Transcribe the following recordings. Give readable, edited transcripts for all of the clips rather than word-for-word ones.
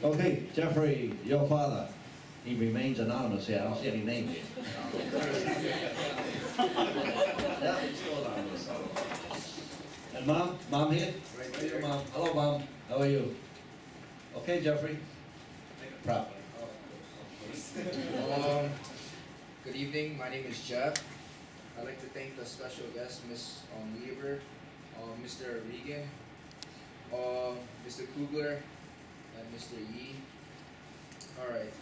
Okay, Jeffrey, your father, he remains anonymous here. I don't see any names here. Yeah, he's still anonymous. And mom here? Right Where are you, here. mom? Hello, mom. How are you? Okay, Jeffrey. Proud. Good evening. My name is Jeff. I'd like to thank the special guest, Miss Weaver, Mr. Regan, Mr. Kugler, and Mr. Yi. All right.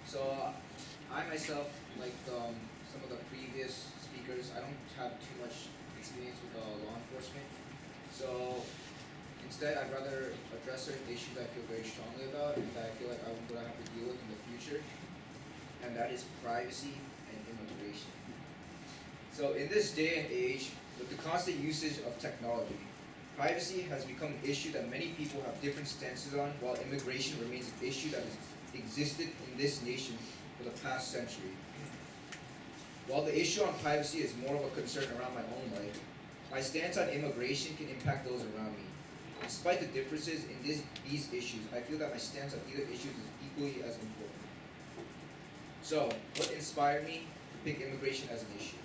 So I myself, like some of the previous speakers, I don't have too much experience with law enforcement. So instead, I'd rather address certain issues I feel very strongly about and that I feel like I'm going to have to deal with in the future, and that is privacy and immigration. So in this day and age, with the constant usage of technology, privacy has become an issue that many people have different stances on, while immigration remains an issue that has existed in this nation for the past century. While the issue on privacy is more of a concern around my own life, my stance on immigration can impact those around me. Despite the differences in these issues, I feel that my stance on either issue is equally as important. So, what inspired me to pick immigration as an issue?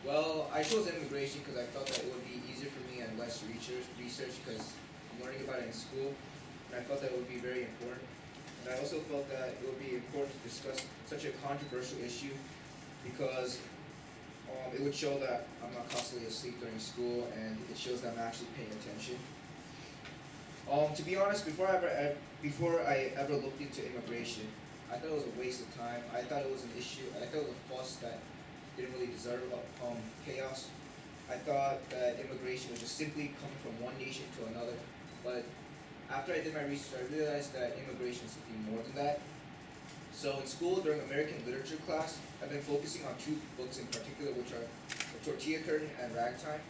Well, I chose immigration because I felt that it would be easier for me and less research because I'm learning about it in school, and I felt that it would be very important. And I also felt that it would be important to discuss such a controversial issue because it would show that I'm not constantly asleep during school, and it shows that I'm actually paying attention. To be honest, before I ever looked into immigration, I thought it was a waste of time. I thought it was an issue. I thought it was a fuss that didn't really deserve chaos. I thought that immigration was just simply coming from one nation to another. But after I did my research, I realized that immigration is something more than that. So in school, during American literature class, I've been focusing on two books in particular, which are The Tortilla Curtain and Ragtime.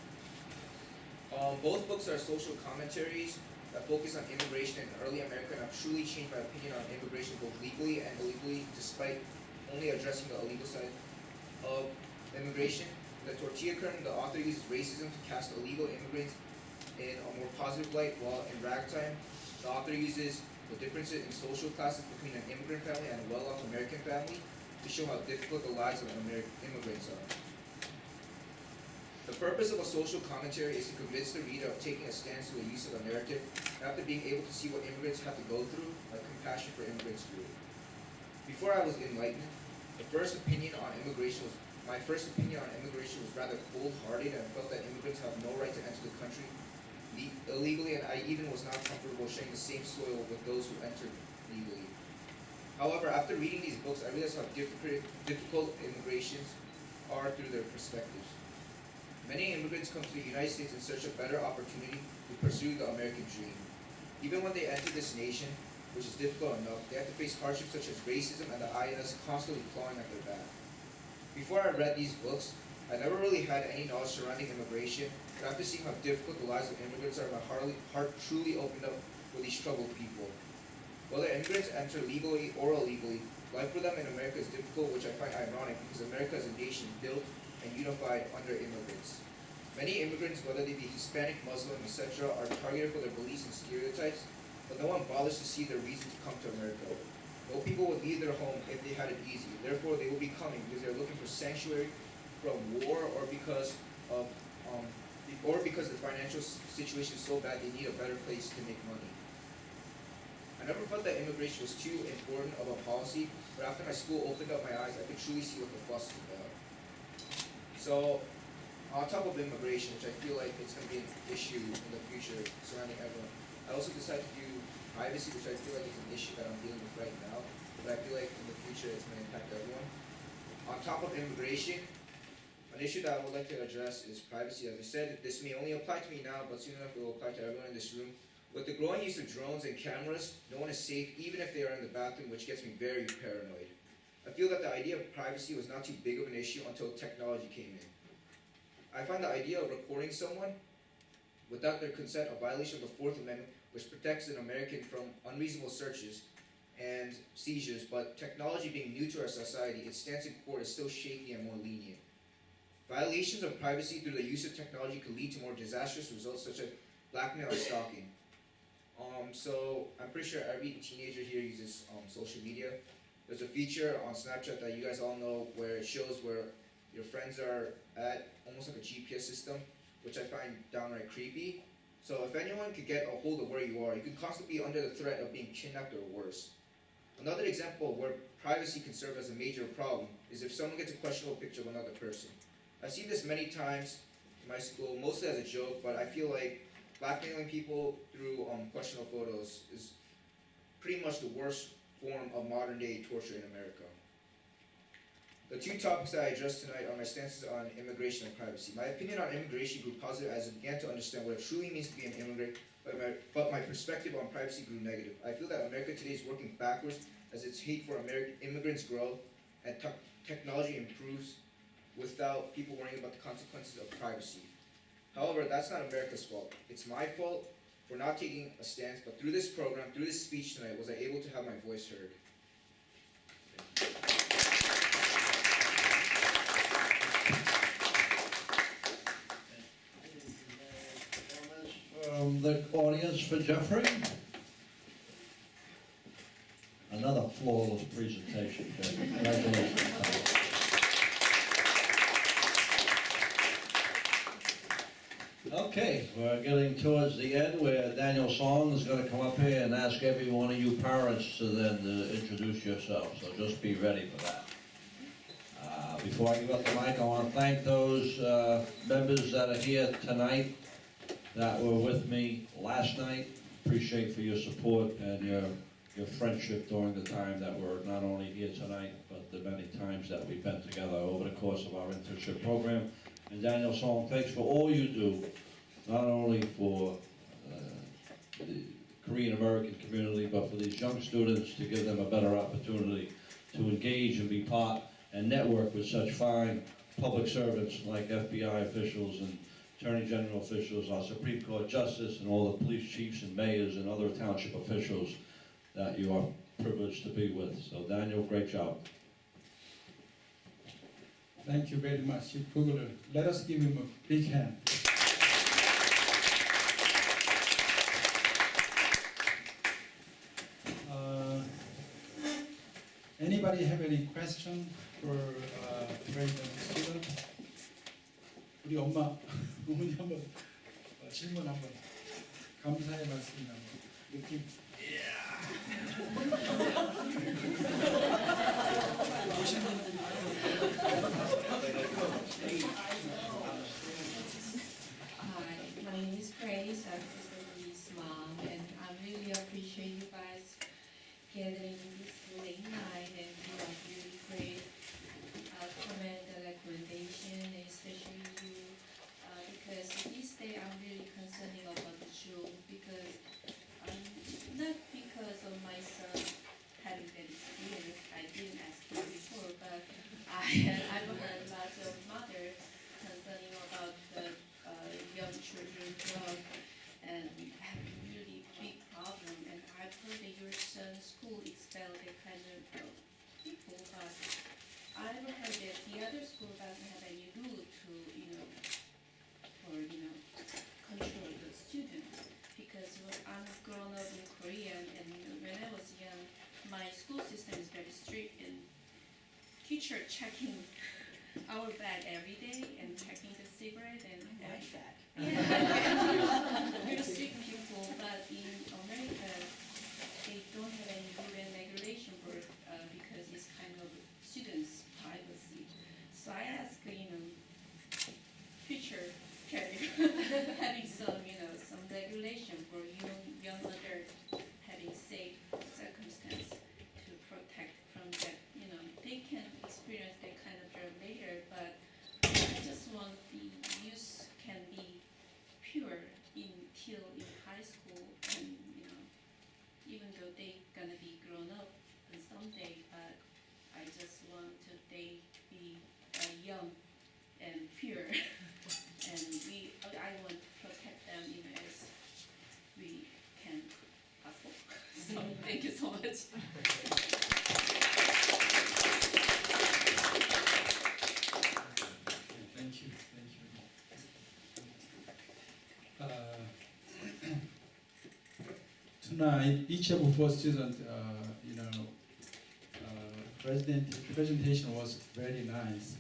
Both books are social commentaries that focus on immigration in early America, and have truly changed my opinion on immigration both legally and illegally, despite only addressing the illegal side of immigration. In The Tortilla Curtain, the author uses racism to cast illegal immigrants in a more positive light, while in Ragtime, the author uses the differences in social classes between an immigrant family and a well-off American family to show how difficult the lives of immigrants are. The purpose of a social commentary is to convince the reader of taking a stance to the use of a narrative, and after being able to see what immigrants have to go through, a compassion for immigrants grew. Before I was enlightened, my first opinion on immigration was rather cold-hearted, and I felt that immigrants have no right to enter the country illegally, and I even was not comfortable sharing the same soil with those who entered legally. However, after reading these books, I realized how difficult immigrations are through their perspectives. Many immigrants come to the United States in search of better opportunity to pursue the American dream. Even when they enter this nation, which is difficult enough, they have to face hardships such as racism and the INS constantly clawing at their back. Before I read these books, I never really had any knowledge surrounding immigration, but after seeing how difficult the lives of immigrants are, my heart truly opened up for these troubled people. Whether immigrants enter legally or illegally, life for them in America is difficult, which I find ironic because America is a nation built and unified under immigrants. Many immigrants, whether they be Hispanic, Muslim, etc., are targeted for their beliefs and stereotypes, but no one bothers to see their reason to come to America. No people would leave their home if they had it easy. Therefore, they will be coming because they're looking for sanctuary from war, or because the financial situation is so bad they need a better place to make money. I never felt that immigration was too important of a policy, but after my school opened up my eyes, I could truly see what the fuss is about. So, on top of immigration, which I feel like it's going to be an issue in the future surrounding everyone, I also decided to do privacy, which I feel like is an issue that I'm dealing with right now, but I feel like in the future it's going to impact everyone. On top of immigration, an issue that I would like to address is privacy. As I said, this may only apply to me now, but soon enough it will apply to everyone in this room. With the growing use of drones and cameras, no one is safe, even if they are in the bathroom, which gets me very paranoid. I feel that the idea of privacy was not too big of an issue until technology came in. I find the idea of recording someone without their consent a violation of the Fourth Amendment, which protects an American from unreasonable searches and seizures, but technology being new to our society, its stance in court is still shaky and more lenient. Violations of privacy through the use of technology could lead to more disastrous results such as blackmail and stalking. So I'm pretty sure every teenager here uses social media. There's a feature on Snapchat that you guys all know where it shows where your friends are at, almost like a GPS system, which I find downright creepy. So if anyone could get a hold of where you are, you could constantly be under the threat of being kidnapped or worse. Another example of where privacy can serve as a major problem is if someone gets a questionable picture of another person. I've seen this many times in my school, mostly as a joke, but I feel like blackmailing people through questionable photos is pretty much the worst form of modern day torture in America. The two topics that I addressed tonight are my stances on immigration and privacy. My opinion on immigration grew positive as I began to understand what it truly means to be an immigrant, but my perspective on privacy grew negative. I feel that America today is working backwards as its hate for American immigrants grow and technology improves without people worrying about the consequences of privacy. However, that's not America's fault. It's my fault for not taking a stance, but through this program, through this speech tonight, was I able to have my voice heard. From the audience for Jeffrey. Another flawless presentation, Jeffrey. Congratulations. Okay, we're getting towards the end where Daniel Song is going to come up here and ask every one of you parents to then introduce yourself, so just be ready for that. Before I give up the mic, I want to thank those members that are here tonight that were with me last night. Appreciate for your support and your friendship during the time that we're not only here tonight, but the many times that we've been together over the course of our internship program. And Daniel Song, thanks for all you do, not only for the Korean American community, but for these young students to give them a better opportunity to engage and be part and network with such fine public servants like FBI officials and Attorney General officials, our Supreme Court Justice, and all the police chiefs and mayors and other township officials that you are privileged to be with. So Daniel, great job. Thank you very much, Chief Kugler. Let us give him a big hand. Anybody have any question for President student? 우리 엄마, 어머니 한번 질문 한번 감사의 말씀 한번 느낌. Hi, my name is Grace. I'm Mr. Lee's mom, and I really appreciate you guys gathering this late night and really great comment and recommendation, and especially you, because this day I'm really concerned about the Jew because not because of my son having that experience. I didn't ask him before, but I've heard lots of mothers concerning about the young children drug and have a really big problem. And I've heard that your son's school expelled that kind of people, but I've heard that the other school doesn't have any rule to, control the students. Because when I'm grown up in Korea and when I was young, my school system is very strict and teacher checking our bag every day and checking the cigarette and that. Yeah, very strict people, but in America they don't have any rule and regulation for because it's kind of students' privacy. So I ask, teacher having some regulation for young adults having safe circumstance to protect from that. They can experience that kind of drug later, but I just want the youth can be pure until in high school, and even though they gonna be grown up someday, but I just want to they be young and pure, and I want to protect them as we can possible. So thank you so much. Thank you. tonight, each of the four students, presentation was very nice.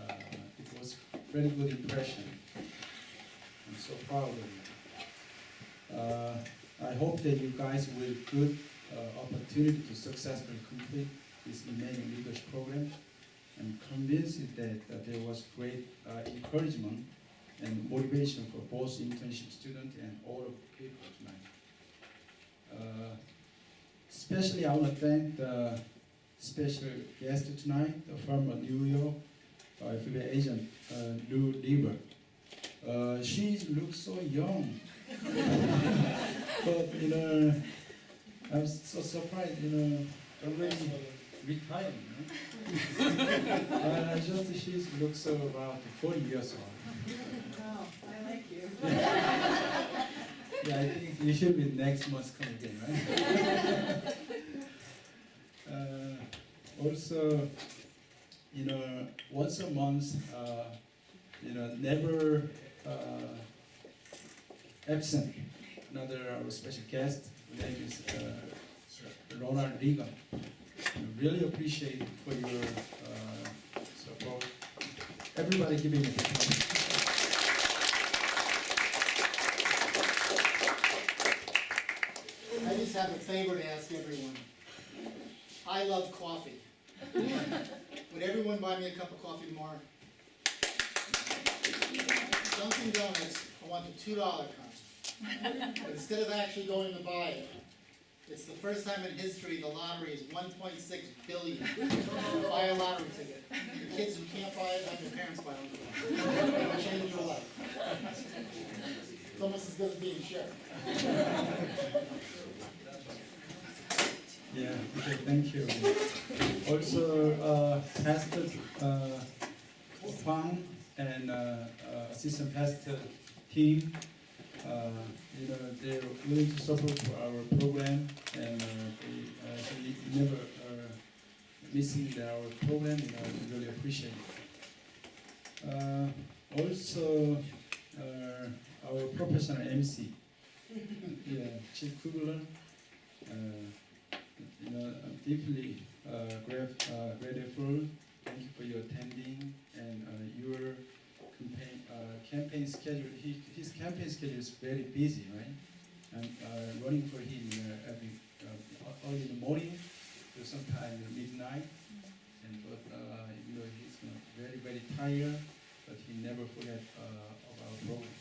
It was very good impression. I'm so proud of you. I hope that you guys will good opportunity to successfully complete this remaining leadership program. I'm convinced that there was great encouragement and motivation for both internship students and all of the people tonight. Especially I want to thank the special guest tonight, the former New York FBI agent, Lou Lieber. She looks so young. But, I'm so surprised, already retired, she looks so about 40 years old. Oh, I like you. Yeah, I think you should be next month come again, right? Also, once a month, never absent. Another our special guest, her name is Ronald Reagan. Really appreciate for your support. Everybody give him a big hand. I just have a favor to ask everyone. I love coffee. Would everyone buy me a cup of coffee tomorrow? Dunkin' Donuts, I want the $2 cup. But instead of actually going to buy it, it's the first time in history the lottery is $1.6 billion. Buy a lottery ticket. The kids who can't buy it, have their parents buy them for them. It'll change your life. It's almost as good as being sheriff. Yeah, okay, thank you. Also, Pastor Huang and Assistant Pastor team, they're willing to support for our program, and they never missing our program, we really appreciate it. Also, our professional MC, Chief Kugler, I'm deeply grateful. Thank you for your attending and your campaign schedule. His campaign schedule is very busy, right? I'm running for him every early in the morning, to sometime midnight, but he's very very tired, but he never forget of our program.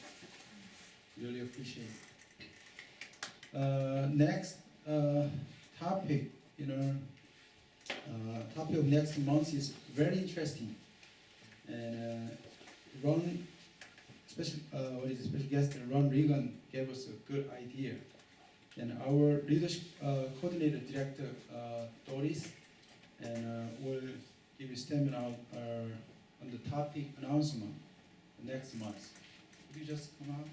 Really appreciate it. Next topic, topic of next month is very interesting, and special guest Ron Reagan gave us a good idea, and our leadership coordinator director Doris, and will give a statement out on the topic announcement next month. Could you just come out,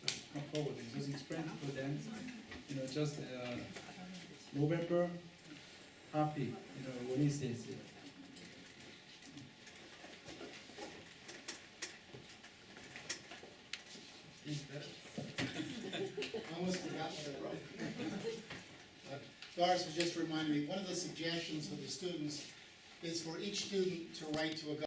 just come forward and just explain for them, just November topic, what is this? I almost forgot what I wrote. Doris was just reminding me, one of the suggestions for the students is for each student to write to a